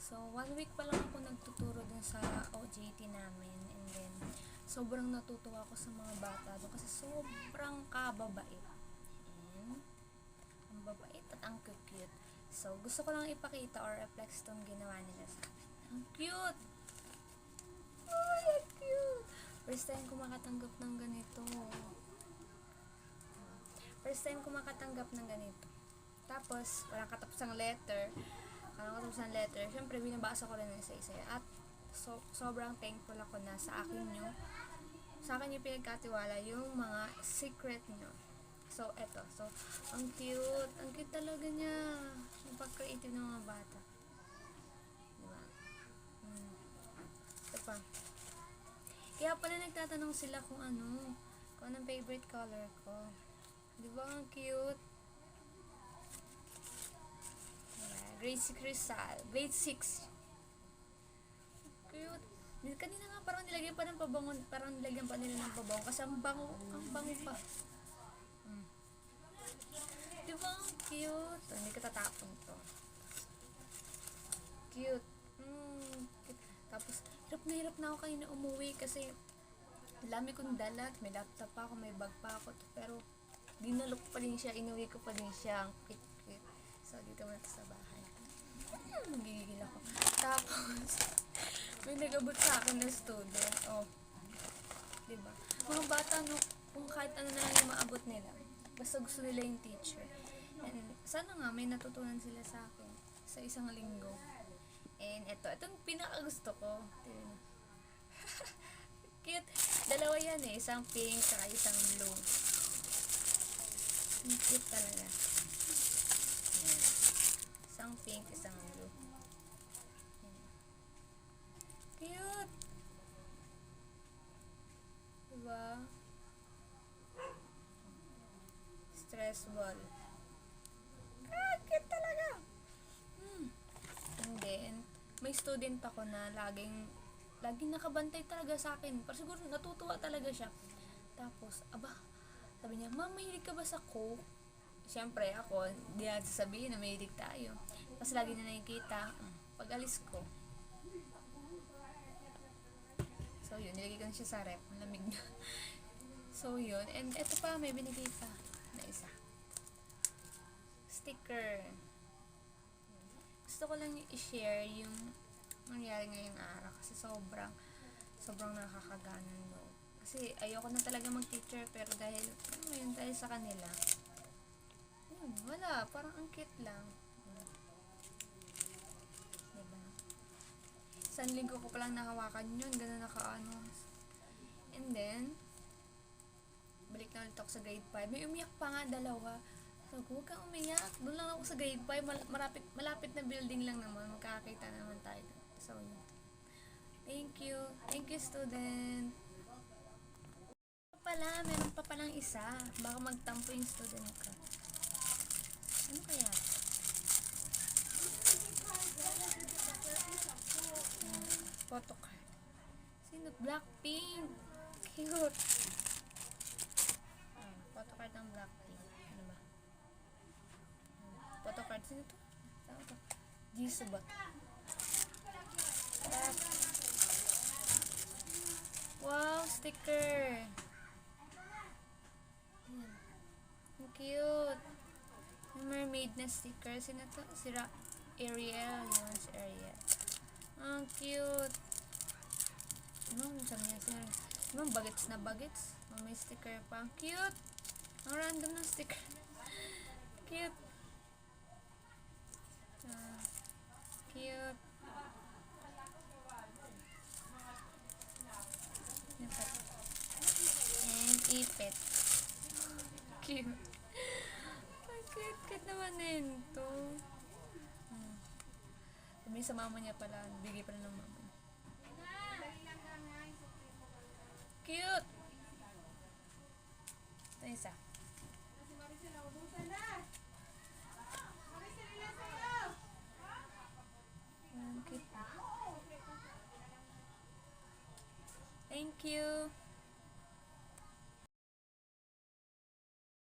So, 1 week pa lang ako nagtuturo dun sa OJT namin. And then, sobrang natutuwa ako sa mga bata doon kasi sobrang kababait. And, ang babait at ang cute. So, gusto ko lang ipakita or reflex tong ginawa nila sa akin. Ang cute! Oh, ang cute! First time ko makatanggap ng ganito. First time ko makatanggap ng ganito. Tapos, walang katapusang letter. Siyempre, binabasa ko rin ng isa-isa. At sobrang thankful ako na sa akin yung pinagkatiwala yung mga secret nyo. So, eto. So, ang cute. Ang cute talaga niya. Yung pag-creative ng mga bata. Diba? Ito pa. Kaya pala nagtatanong sila kung anong favorite color ko. Diba ang cute? Grade 6 Rizal. Grade 6. Cute. Kanina nga parang nilagyan pa ng pabango. Parang nilagyan pa nila ng pabango. Kasi ang bango pa. Diba ang cute? Hindi ka tatapon to. Cute. Cute. Tapos, hirap na ako kanina umuwi kasi dami kong dalat. May laptop pa ako, may bag pa ako. Pero, dinalok pa din siya. Inuwi ko pa din siya. Ang cute. So, dito muna sa bahay. Magigigil ako. Tapos, may nag-abot sa akin na student. Oh. Diba? Mga bata, kung kahit ano na lang yung maabot nila, basta gusto nila yung teacher. And sana nga, may natutunan sila sa akin sa isang linggo. And itong pinaka-gusto ko. Cute. Dalawa yan eh. Isang pink, saka isang blue. Cute talaga. Yan. Isang pink, isang blue. Cute! Diba? Stress ball. Cute talaga! And then, may student ako na laging nakabantay talaga sa akin. Pero siguro natutuwa talaga siya. Tapos, sabi niya, "Ma'am, mahilig ka ba sa Coke?" Siyempre, ako, hindi natin sasabihin na mahilig tayo. Kasi lagi na nakikita, pag alis ko. So, yun, nilagay ko na siya sa rep. Malamig na. So, yun. And eto pa, may binigay pa na isa. Sticker. Gusto ko lang i-share yung nangyari ngayong araw. Kasi sobrang nakakaganan loob. Kasi ayoko na talaga mag-teacher. Pero dahil sa kanila. Wala. Parang ang cute lang. Diba? Isang linggo ko palang nakawakan yun. Ganun nakaano. And then, balik na ulit ako sa grade 5. May umiyak pa nga dalawa. So, huwag kang umiyak. Doon lang ako sa grade 5. Malapit na building lang naman. Magkakita naman tayo. So, yun. Thank you. Thank you, student. Meron pa palang isa. Baka magtampo yung student ka. Ano kaya? Photocard. Sino? Blackpink. Cute. Photocard ng Blackpink. Ano ba? Photocard. Sino to? Saan to? Jisoo ba? Wow, sticker. Ang cute. Yung mermaid na sticker. Sino to? Ariel. Yun, si Ariel. Ang cute. Sabi niya, bagets na bagets. May sticker pa. Ang cute. Ang random na sticker. Cute. Cute. And ipit. Cute. Ang cute naman nito. Sabi sa mama niya pala. Bigay pala ng mama. Cute! Ito isa. Cute. Thank you.